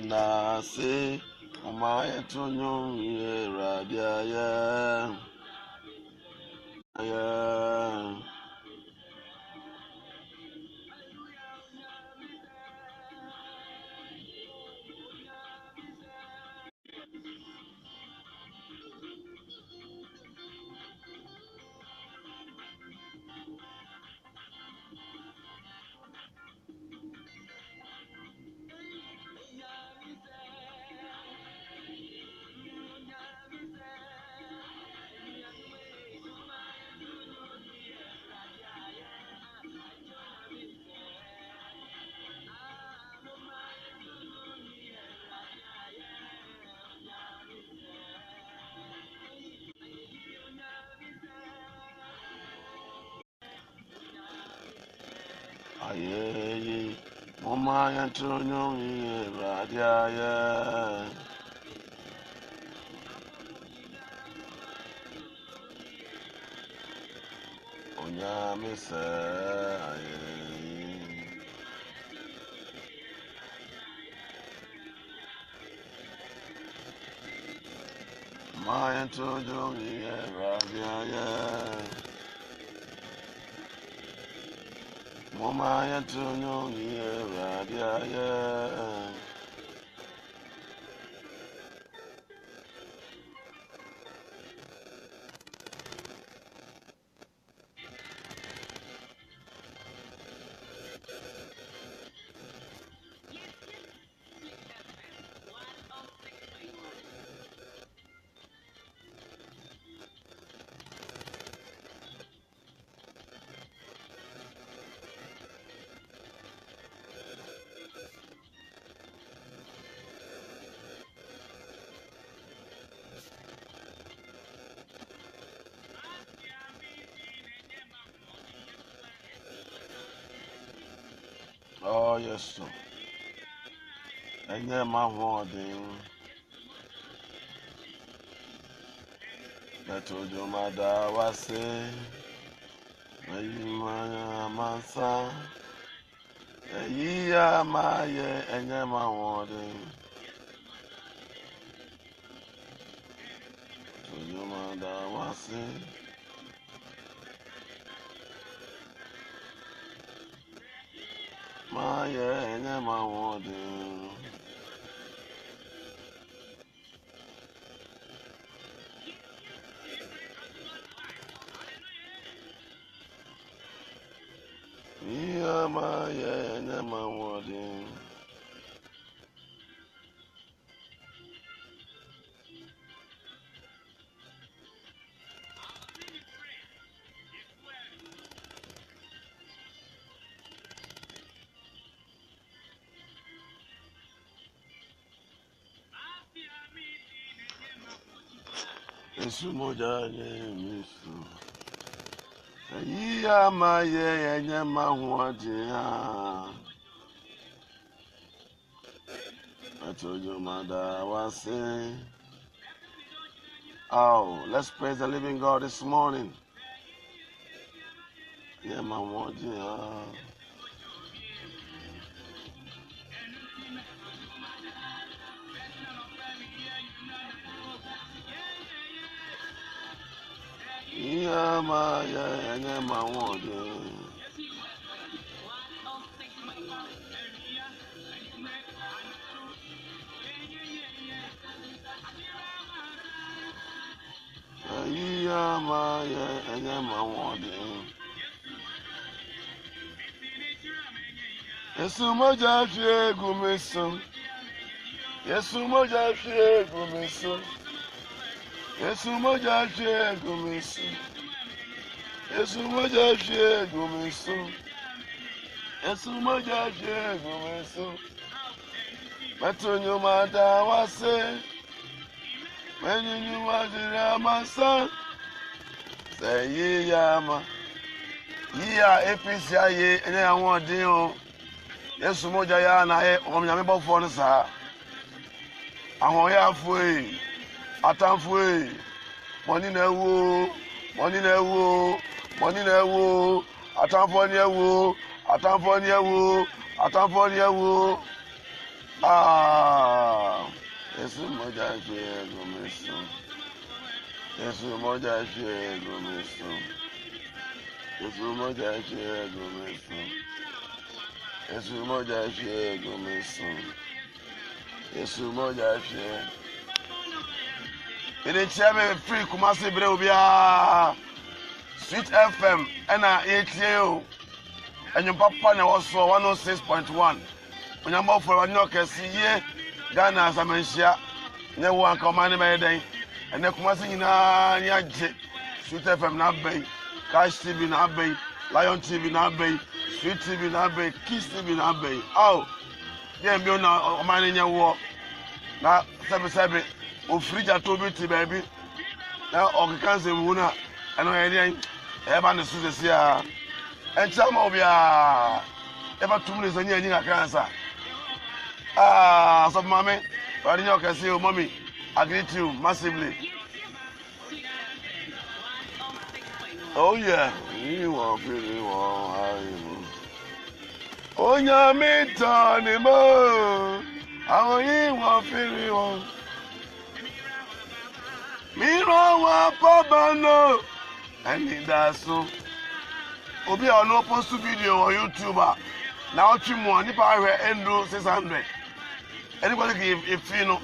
na se Omaya tunyo ye radia ya aye Omaya tunyo ye radia ya Onyame se aye Omaya tunyo ye radia ya Omaya tunyo ye radia ya Oh yes sir. Enye ma hoden Metojo mada wase Ayimanya mansa Eyiya maye enye ma hoden Metojo mada wase Maye enye ma hoden Iya maye enye ma hoden Yesu moja nye Yesu Eyiya maye enye ma hoden Metojo mada wase. Oh, let's praise the living God this morning. Yeah, my word, yeah. Yeah, my word, yeah. Yeah, my word, yeah. Yesu moja fie gumiso. Yesu moja fie gumiso. Yesu moja fie gumiso. Yesu moja fie gumiso. Yesu moja fie gumiso. Matunyo mada wase. Menyu wajira masa. Say ye yama. Ye APC aye ene awon din o. Yesu moja ya na e omnyame bofo no sa. Ahon ya foi. Atanfoi. Money na ewo. Money na ewo. Money na ewo. Atanfo ni ewo. Atanfo ni ewo. Atanfo ni ewo. Ah, Yesu moja shwe gomeso. Yesu moja shwe gomeso. Yesu moja shwe gomeso. Yesu moja shwe gomeso. Yesu moja shwe. Ede chame free Kumasi bre obia. Sweet FM ena etie o. Enyo papa na woso 106.1. Onyamba for wanyo kesi ye Ghana Samanshia ne wo anka omane me den ene Kumasi nyina nya je Sweet FM na ben Cash TV na ben Lion TV na ben Sweet TV na ben Kiss TV na ben aw ye mbi na omane nya wo na sebe ofrija to bi ti baby na okekanse mu na eno ye den e ba ne su se a encha ma obia e ba tumle so nya nya kansa. So mommy, but you can see you, mommy. I greet you massively. Oh yeah, you want pretty one. Oh yeah, me Tony Mo. How you want pretty one? Me no want Pabano. And that's so. Obi on no post video on YouTube. Now three more. Nipa I endo 600. Anybody if you know,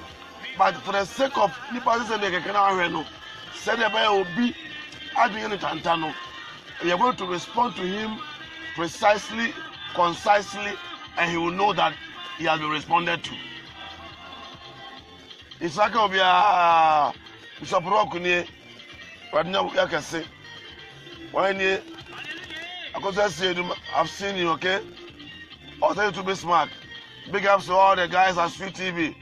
but for the sake of Nipa say they can no. Said the boy will be adding it antano. We are going to respond to him precisely, concisely, and he will know that he has been responded to. Isaka will be a Bishop Rock near right now. I can say, when you, I've seen you, okay? I'll tell you to be smart. Big ups to all the guys at Sweet TV.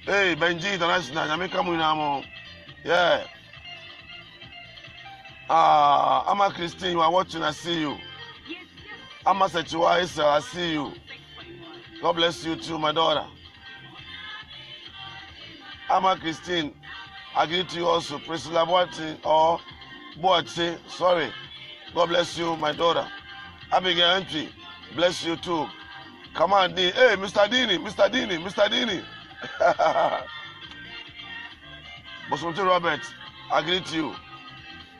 Hey, Benji International, Jamaica Munamo. Yeah. Ama Christine, you are watching, I see you. Ama Sechiwa Isa, I see you. God bless you too, my daughter. Ama Christine, I greet you also. Priscilla Boati or Boati, sorry. God bless you, my daughter. Abigail Entry, bless you too. Come on, D. Hey, Mr. Dini. Bosonte Robert, I greet you.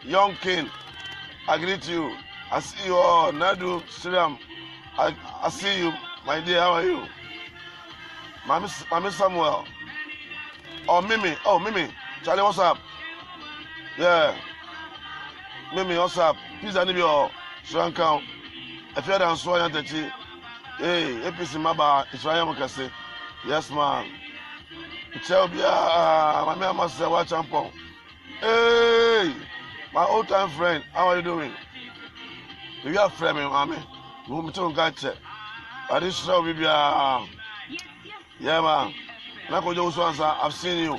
Young King, I greet you. I see you all. Nadu Sriam, I see you. My dear, how are you? Mami Samuel. Oh, Mimi. Charlie, what's up? Yeah. Mimi, what's up? Please, I need your Srankan. If you're down, so I am. Hey, APC Maba, Israel Mokase. Yes, man. Tell me, my must say, watch Champon. Hey, my old time friend, how are you doing? You are friend, mommy. You want me to get it? I didn't show you. Yeah, man. I've seen you.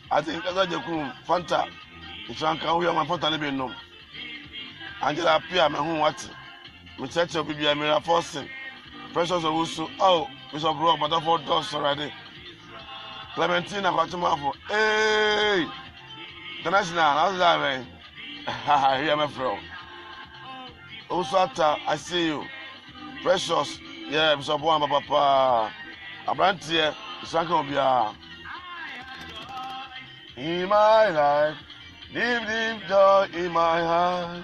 I think I got the room. Fanta. If I can, we are my Fanta living room. Angela appear, my home what? We check your baby, I'm a forcing. Precious Owusu, oh, Bishop Rock, but I thought doors already. Clementina Fatimafo, hey, International, how's that, man? Here, my friend. Osata, I see you. Precious, yeah, Bishop Wamba, Papa. Abrantia, Sanko Bia. In my life, deep joy in my heart.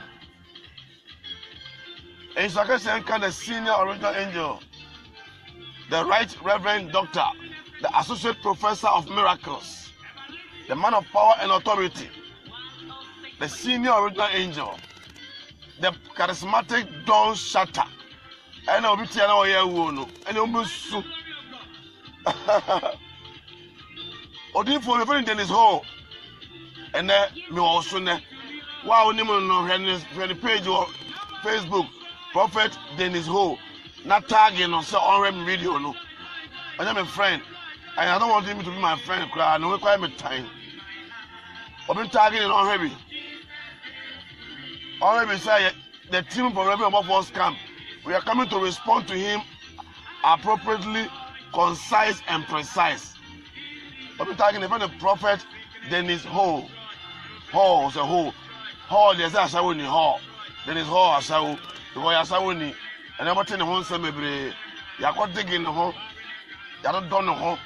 And Sakasen can the senior original angel, the Right Reverend Doctor, the Associate Professor of Miracles, the man of power and authority, the senior original angel, the charismatic Don Shatter, and I'll be telling you, and you'll be so. Odin for referring to this hole, and then me also, wow, when the page or Facebook. Prophet Dennis Ho, not tagging or so on video. No, I'm a friend, and I don't want him to be my friend. I know quite a time. I've been tagging on heavy. Already say the team for every of us camp. We are coming to respond to him appropriately, concise, and precise. I've been tagging the prophet Dennis Ho. Ho is a ho. Ho, there's a show in the hall. Dennis Ho, a show. Because Yasawuni, and I'm telling home cemetery, Yakot digging the home. ya do no ho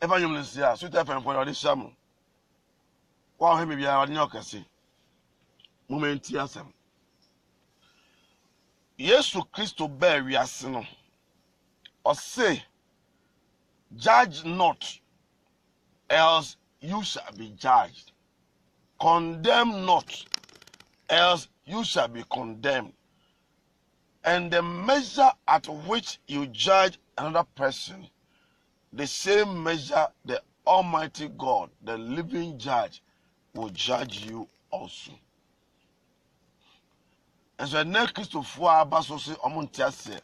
eva nyum ne sia so ta fem for odi sham wa ho me bia odi nyokase momenti asem Yesu Christo be wiase no or say judge not else you shall be judged, condemn not else you shall be condemned, and the measure at which you judge another person, the same measure the Almighty God, the living judge, will judge you also. And so next Christopher Abasosi Omontiase,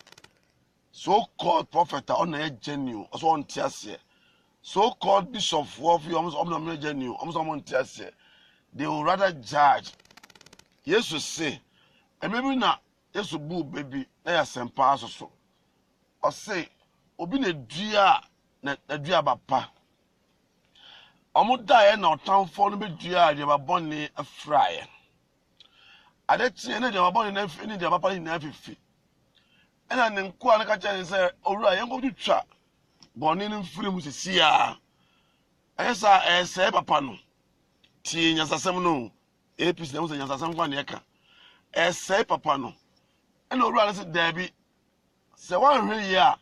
so-called prophet on a genuine, also on Tiase, so-called bishop of you almost on genuine, almost on Tiase, they will rather judge. Yes, you say, and maybe not, yes, you boo baby, they are some pass or so. Or say, Obin a dear, a dear papa. Omo die now town for me dear, you were born a friar. I don't see any of your body in the papa in every fee. And I didn't quite catch and say, all right, I'm going to try. Born in free with see ya. Yes, I say, Papa no. Teen as a seminal, apis, there was a some one yaka. I say, Papa no. And all right, I said, Debbie. So one really, yeah.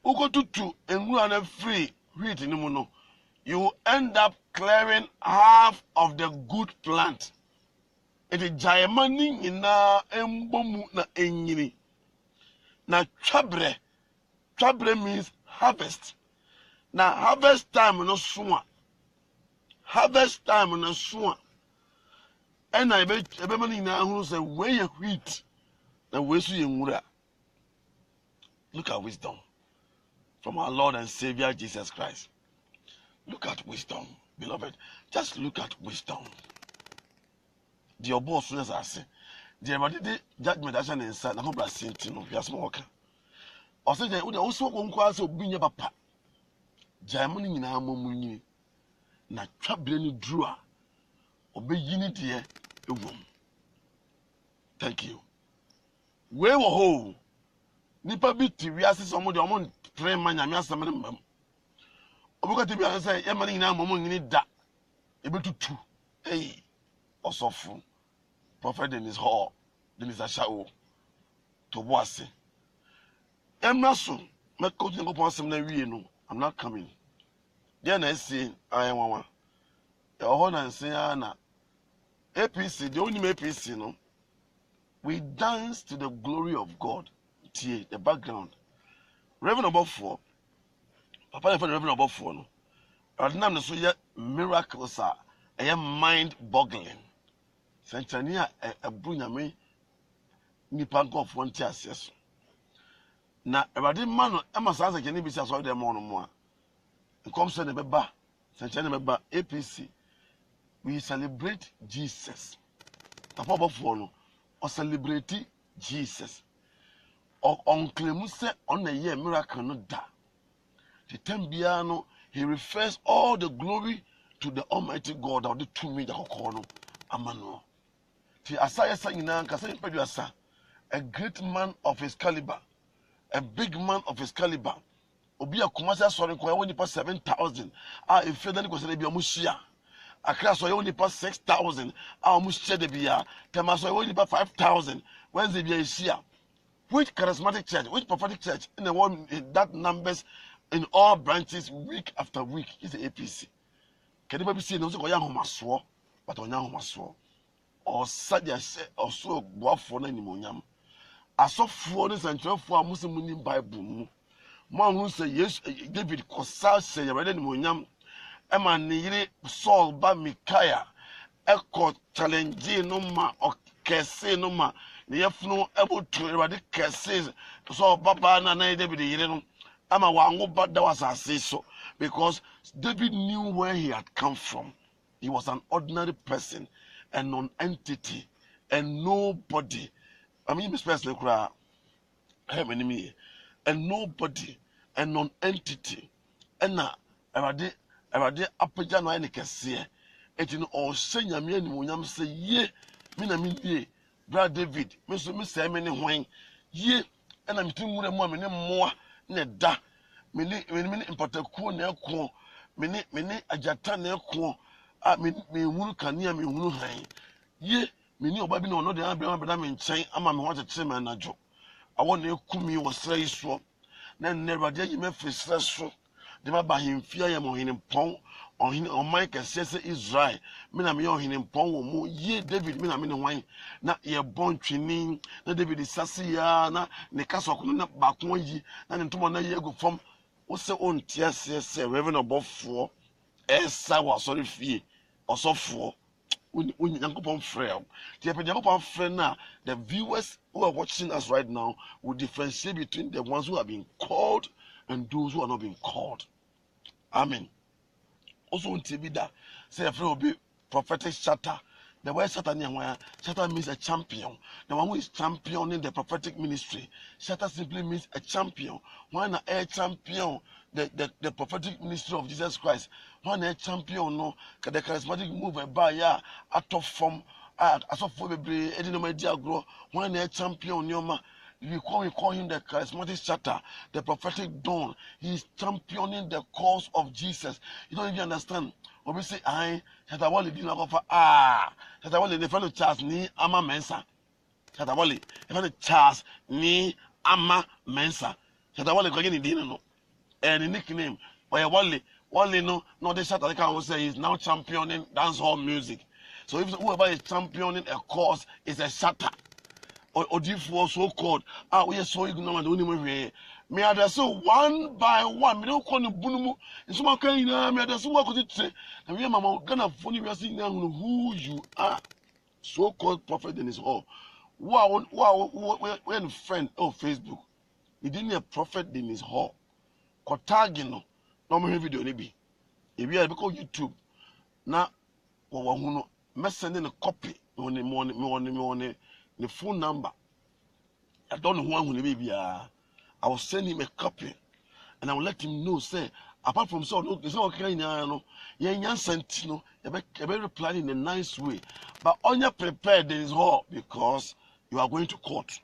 Who go to two and run a free read in the mono. You end up clearing half of the good plant. It is giant in na embomu na enyini. Na chabre means harvest. Na harvest time no soon. Harvest time no soon. And I bet everybody now who say where you wheat, the way you mura. Look at wisdom from our Lord and Savior Jesus Christ. Look at wisdom, beloved. Just look at wisdom. The boss as I say, the everybody judgment as an inside. I'm not saying no. You are smoker. Or say they would also go and so bring your papa. Germany in our mommy. Na traveling drew. Obey unity a room. Thank you. Where were ho? Nipa biti we are somebody among train man and me some them. Obuka to be answer, Yamani now momo need that. Able to two. Hey, also full. Prophet in his hall, then is a show to Wasi. Emerson, my coaching upon some no, I'm not coming. Then I say, I am one. Your honor and say, Anna, APC, the only APC, no. We dance to the glory of God. The background. Reverend above 4. Papa, for the Reverend above 4, no. Ordinary so yet miracles are a mind boggling. Sentania a brunyame nipa go of one tias yes. Na everybody man Emma Sansa can be said them on more. Come send a beba, Sentania beba APC. We celebrate Jesus. Papa above 4 no or celebrate Jesus. Or unclaim say on a year miracle no da. The Tembiano, he refers all the glory to the Almighty God or the 2 major corner. Amano. The Asaya Sanginan Kasan Peduasa, a great man of his caliber, a big man of his caliber. Obia Kumasa sorry when he passed 7,000. If Federal was a Mushia. A class where only passed 6,000. Our Mushia de Bia. Tamaso only passed 5,000. When's the Bia? Which charismatic church, which prophetic church in the one that numbers in all branches week after week is the APC? Can you see no so young maswo, but on young maswo? Or Sadia or so boa for any monyam. I saw 4 and 12 for Muslim Bible. Man who say yes, David Kosa say ready monyam. Emma Niri Saul ba Micaiah. Echo challenge no ma or kese no ma. The Yafno able to eradicate cases. So Papa and David, you know, I'm a one, but that was I say so because David knew where he had come from. He was an ordinary person, a non-entity, and nobody. I mean, Mr. President, and nobody, a non-entity. And now, I did Apajano and Cassia. And you know, all saying, I mean, when I'm saying, ye, Minamie. Brother David, Mr. Many when ye and I'm too more more da mini impatakuo na ɛko mini ajata na ɛko a me hunu kanea me hunu han ye mini oba bi na ono de abeda me nkyɛn ama me ho tete me anajo awo na ekumi wo sra iso na nerade yi me frisra so de ba ba hemfia ya mo hene pon ohene oman kese se Israel me na me ohene pon wo mu ye David me na me ne hwan na ye bon twini na David sase ya na ne kaso na ba kon yi na ne ntomo na ye gu fam wo se on tia se reverend obofo esa wa sorry fie osofo Yankopon frame. The Yankopon friend now, the viewers who are watching us right now will differentiate between the ones who have been called and those who are not being called. Amen. Also on TV that say a will be prophetic shatter. The word shatter means a champion. The one who is championing the prophetic ministry. Shatter simply means a champion. One a champion the prophetic ministry of Jesus Christ. One a champion no the charismatic move by ya out of form as of for the media grow. One a champion yoma. We call him the charismatic shatter, the prophetic dawn. He is championing the cause of Jesus. You don't even understand. When we say, I, Shatawali did not offer, Shatawali, the fellow Charles ni ama mensa. Shatawali, the fellow Charles ni ama mensa. Shatawali, again, didn't know. And the nickname, or Wally, no, the shatter, I can say, is now championing dancehall music. So if whoever is championing a cause is a shatter. Or for so called, we are so ignorant, only me address one by one. Me don't call you Bunumu. And some kind me address what could it say? And we are Mama Gana funny, we are seeing now who you are. So called prophet in his hall. When friend of Facebook, he didn't a prophet in his hall. Kotagino, no more video, maybe. If you are because YouTube, now, me sending a copy on the morning. The phone number. I don't know who baby. I will send him a copy, and I will let him know. Say, apart from so, no, it's not okay. No, you sent no. You better reply in a nice way, but on your prepared there is all because you are going to court.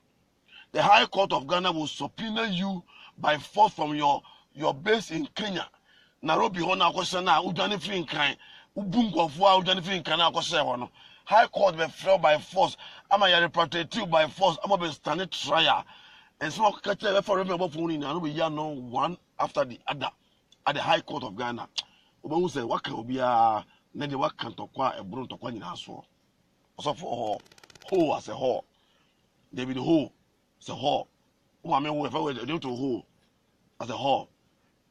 The High Court of Ghana will subpoena you by force from your base in Kenya. Nairobi, Hona, Kosana, Udani Fin Kind, Ubungo, Udani Fin Kana, Kosana. High Court be fell by force. I'm a representative by force. I'm a standing trial. And so I can for remember phone in and we know one after the other at the High Court of Ghana. Who say what can be a Nedi what can talk a brun to Quan in house for. Also for Ho as a Ho. David Ho as a Ho. Who I mean whoever was to Ho as a Ho.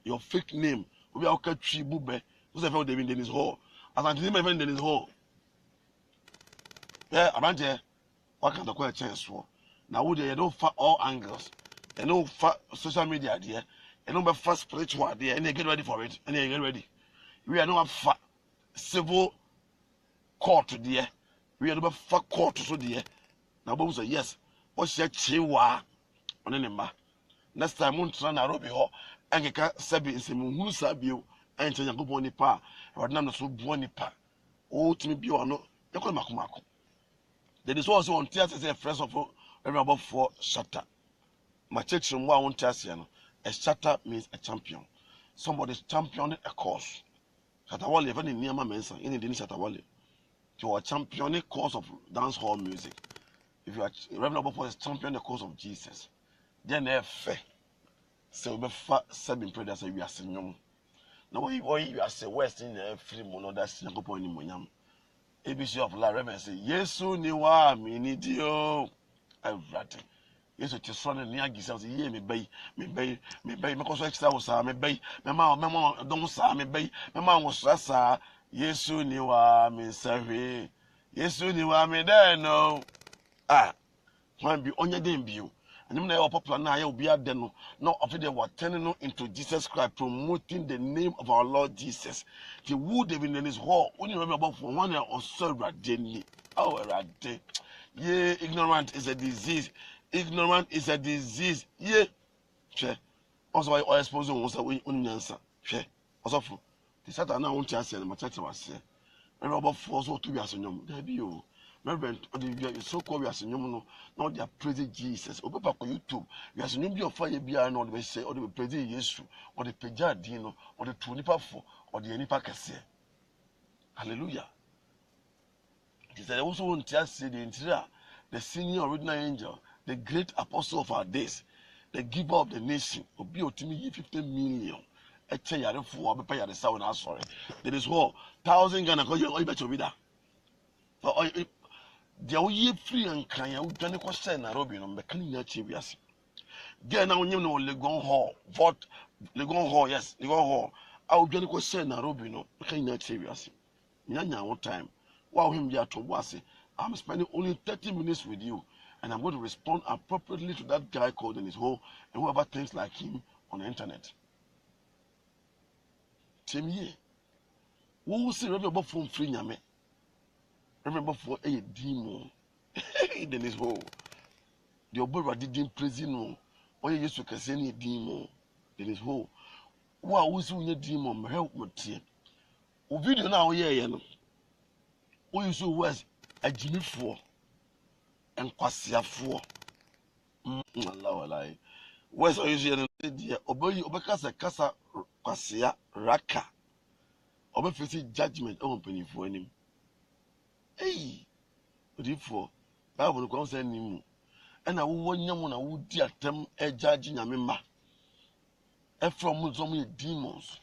Your fake name will be our country bube. Who's ever David Dennis Ho. As I didn't even Dennis Ho. Yeah, around here, what can the quite chance for? Now, would you don't fat all angles, and no fat social media idea, and no fat spiritual idea, and they get ready for it, and they get ready. We are not fat civil court dear. We are not fat court so dear. Now, both say yes. What's your chiwa on any ma? Next time, won't try Nairobi ho, and you can't sabi in some who sabi and tell you go on the pa, or none so bonny pa. Oh, to me, be or no, you call Makumako. There is also on theatre as a friend of about 4 shatter. My church room one theatre. A shatter means a champion. Somebody is championing a cause. Shatawali, even in Niama Mensa, in the Shatawali. You are championing cause of dance hall music. If you are Reverend Obofo is championing the cause of Jesus, then they're fair. So we have 7 prayers we are singing. Now you are say West in the free mono that's Yanko point in Monyam. ABC of La Reverend say, Yesu niwa minidio. Everything. Yesu tisone ni agisa say, ye me bay, me cause extra was me bay, me ma don't sa me bay, me ma was sa, Yesu niwa me sahi, Yesu niwa me there no. When be on your game view. And then they are popular now, you'll be at them. No, after they were turning into Jesus Christ, promoting the name of our Lord Jesus. The wood even in his hall, when you remember for 1 year or so, daily. Oh, a day. Yeah, ignorant is a disease. Ignorant is a disease. Yeah. Also, I expose you on answer. Also, the Satan now won't answer, and my church was saying, remember for so 2 years on your debut. Reverend, you so called as a no, now they are praising Jesus. Or go YouTube, you as a new of fire be or they say, or they will praise Jesus, or the Pejadino, or the Tunipa for, or the Anipa Case. Hallelujah. He said, I also want to say the interior, the senior original angel, the great apostle of our days, the giver of the nation, will be to me 50 million. A chair for a pay at the sound. Sorry. There is 1,000 Ghana. You bet you be that. The only free and crying out, Johnny Costa and Nairobi, no mechanic chivias. Get now, you know, Legon Hall, vote Legon Hall, yes, Legon Hall. I'll Johnny Costa and Nairobi, no mechanic chivias. Nyanya, one time, while him there to Wasi, I'm spending only 30 minutes with you, and I'm going to respond appropriately to that guy called in his hole and whoever thinks like him on the internet. Same year, who will see Reverend from free Yame? Remember for a demon in his hole. The Obora didn't praise no, or you used to say any demon in his hole. Why was you a demon? Help me, dear. O video now, yeah, who you so was a Jimmy 4 and Quasia 4. Allah, where's are you? Dear, obey Obacasa Casa Quasia Raka. Obefisi judgment open for him. Hey, what if for Bible comes any and I won't know I would dear them a judging a member. And from some demons.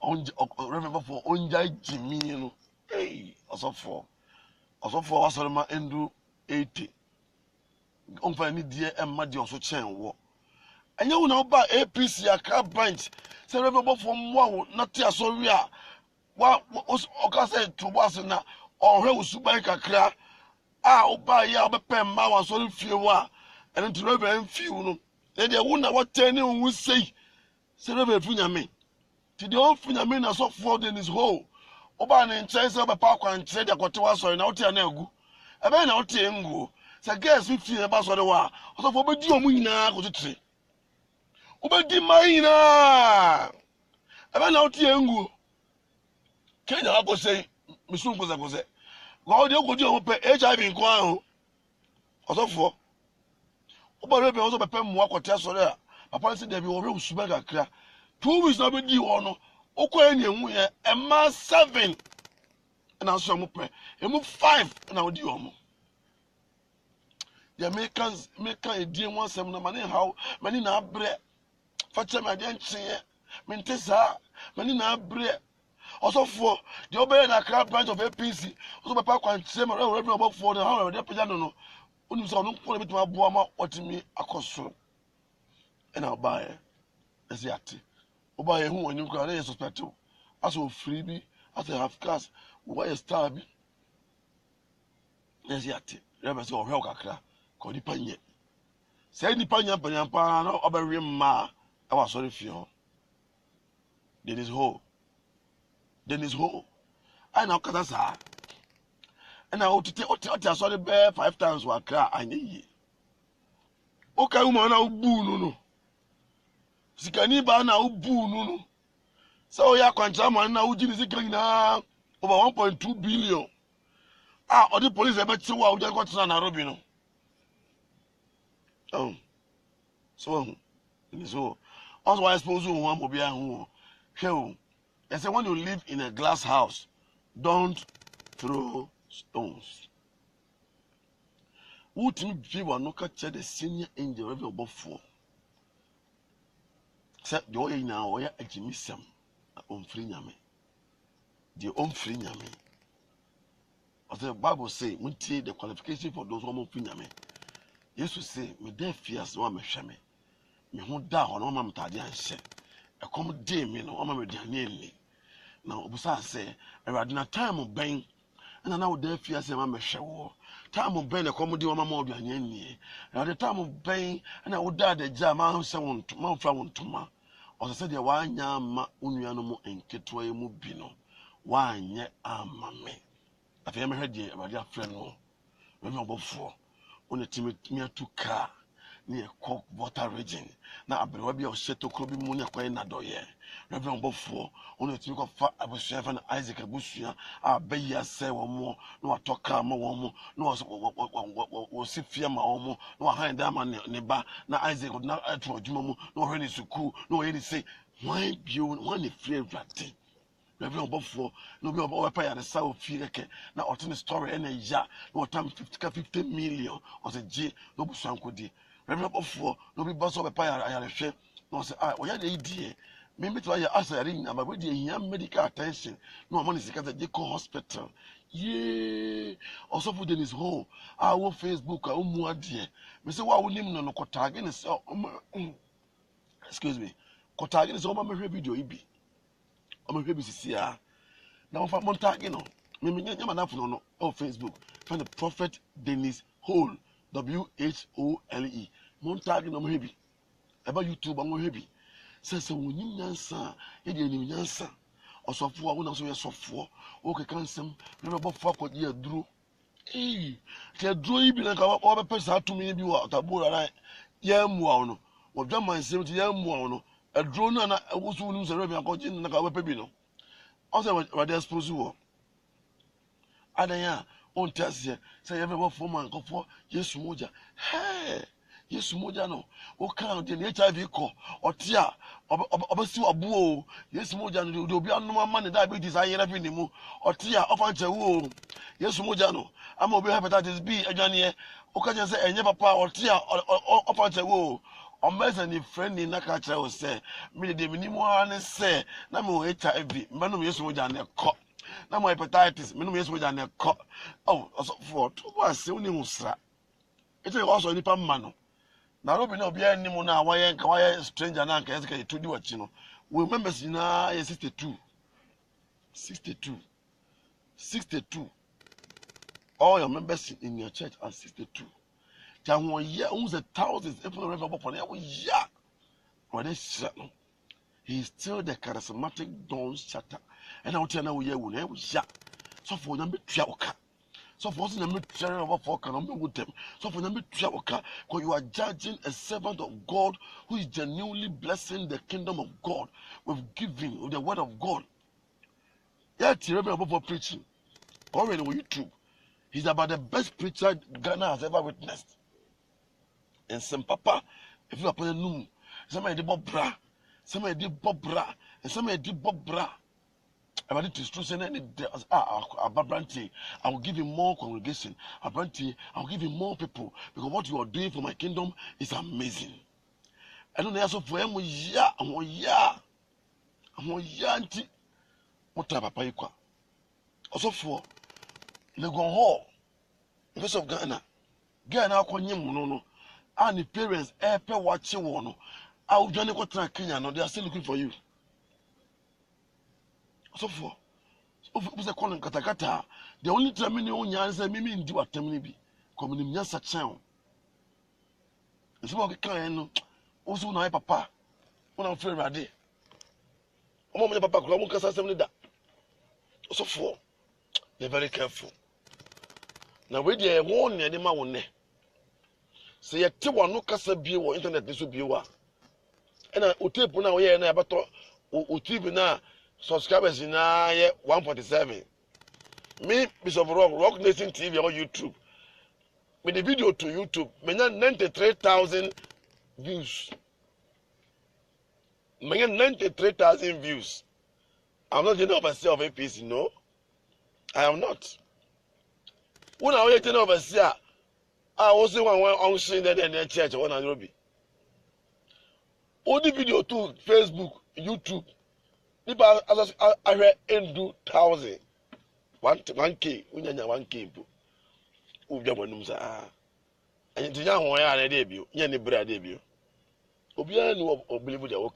Remember for Onja Jimmy, you know. Hey, also for us on my Andrew 80. On any dear and Maddy also chain war. And you know about APC, a car branch. Say, remember from one, not tear so real. What was Ocasa to Wasana or Hill Subanka cra? Ah, buy ya, but pen Mawa so few, and to Reverend few. Then they wouldn't what 10 who say, Say, Reverend Funyame. To the old Funyame as of for in his hole. Oban in Chase of a park and said that what was so out here now. A man out here and go. So, guess 15 about the war. Also, for Bedumina go to tree. Obedi Maina. A man out here and go. Can I go say, Miss Uncle Jose? God, you could do HIV in Guan. Also, for Oba also a pen walk or test or there. Papa said there be over Subaga clear. 2 weeks not with you or no. Okoye a man 7 and I'll show pray. And move 5 and I'll do more. The Americans make a dear 1 money how many now bread. Father, my dear, Mintesa, many now bread. Also for the Obey and Accra branch of APC, also by Park and Sema, about 4 and how they're Pajano. Only so don't call it to my Buama or to me a costume. And I'll buy it. As yet. Obey who and you can suspect too. As a freebie, as a half class, why a star be? As yet. Never saw Helcacra, called the Panya. Say the Panya Panyampa, over Ma. I was sorry for you. Then is whole. Then is whole. I know Katasa. And I ought to take I saw the bear 5 times while cry. I need. Okay, woman, now boo no. Sikaniba now boo no. So ya Quanchama now, Jimmy Sikana over 1.2 billion. Ah, or the police ever to wow, just got to Nairobi. No. Oh, so so. Also, I suppose you want to be a home. Hell, I say when you live in a glass house, don't throw stones. Would you people no catch the senior angel ever above 4? Except the oil now, or a Jimmy Sam, on free yame. The on free yame. As the Bible say, we take the qualification for those who are free yame. Yes, we say, me dear fears, no one may shame me. Me who da on one mamma and say, a common day, me no one may nearly. Now, Obusa say, I had in a time of bang, and I now dare fear say, Mamma show. Time of bang, a comedy on my mother and yenny. At the time of bang, and I would die the jam, I someone to Mount Flower to ma. Or I said, the one yam unianimo and Ketway mubino. Why, yet, mammy. I've ever heard ye about your friend. Remember 4. On a timid near to car. near Cock Water region. Now I believe we have set to Kobe Munia Quina Doye. Reverend Buffo, only to go for Abusia and Isaac Abusia, our Bayer say one more, no talk more, no was if Fiamma Omo, no hind dam neba, no Isaac would not add to a Jumo, no any suku, no any say, why you one free ratty. Reverend Buffo, no be about pay at the South Fireke, now alternate story and a ya, no time 50 million or the G, no Busankudi. Reverend Buffo, no be boss of a pie at a share, no say, I, we had the idea. Maybe to ask a ring about with the medical attention. No money is because the Deco Hospital. Yea, also put in his home. Our Facebook, our more dear. Mr. What would name no Kotagin is excuse me. Kotagin is all my video. I'm a baby here. Now for Montagino, maybe Yamanafno on Facebook. Find the Prophet Dennis Hole, WHOLE. Montagino, maybe. About YouTube, I'm maybe. Says a winning answer, Indian answer. Or so for one also, yes, for okay, can some remember for what you drew. Eh, they drew even like our person to me, you are taboo. Yamuano, or German 70 Yamuano, a drone and I was who lose a revenue according to our pebino. Also, what there's Prosuo. Adaya, on Tessia, say every former go for yes, Moja. Hey! Yes, Mojano, o count in HIV call, or tia, or still a bull. Yes, Mojano, do be on no money diabetes. I have been him, or tia, of a woo. Yes, Mojano, I'm over hepatitis B, a Johnny, o can say, and never power, or tia, or of a woo. Or mess any friend in Nakacha will say, me the minimum say, Namo HIV, Manum yes, Mojano, cop. Now my hepatitis, Minum yes, Mojano, cop. Oh, for 2 was soon in Musra. It's also a nipa mano. Now, Robin, no be any more now. Why stranger now? Can I to do what you know? We remember, 62. 62. All your members in your church are 62. Can 1 year owns 1,000 people around upon it. Yeah, when they shut, he is still the charismatic Don Shatter. And I'll tell you, we are so for them, be Tiaoka. So for us, I'm sharing about for can with them. So for them, because you are judging a servant of God who is genuinely blessing the kingdom of God with giving with the word of God. Yeah, about for preaching. Already on YouTube, he's about the best preacher Ghana has ever witnessed. And some papa, if you are playing noon, somebody did Bob Bra, somebody did Bob Bra, and somebody did Bob Bra. I will give you more congregation. I will give you more people because what you are doing for my kingdom is amazing. I don't know for him. I'm what type of papa? Also for Legon Hall, because of Ghana. Ghana, and the parents, watching one. I'll join the Kenya. No, they are still looking for you. So for the calling katakata, the only time you know answer me do what time be coming in such sound. And so I can also know papa when I'm afraid ready. Oh, my papa, I'm going to say that. So for they're very careful. Now, with the one near the mountain, say a Tiwa no Casa Bio or internet, this will be one. And I would tape now here and I about to now. Subscribers in 147. Me, Bishop Rock Nation TV on YouTube. With the video to YouTube, 93,000 views. 93,000 views. I'm not getting overseer of APC, no. I am not. When I was getting overseer, I was the one on seeing that in the church on Nairobi. All the video to Facebook, YouTube. People I read into 1,000. 1K, we need 1K. Who just want to and you don't want to debut. You need to debut. Obiara no believe what you can.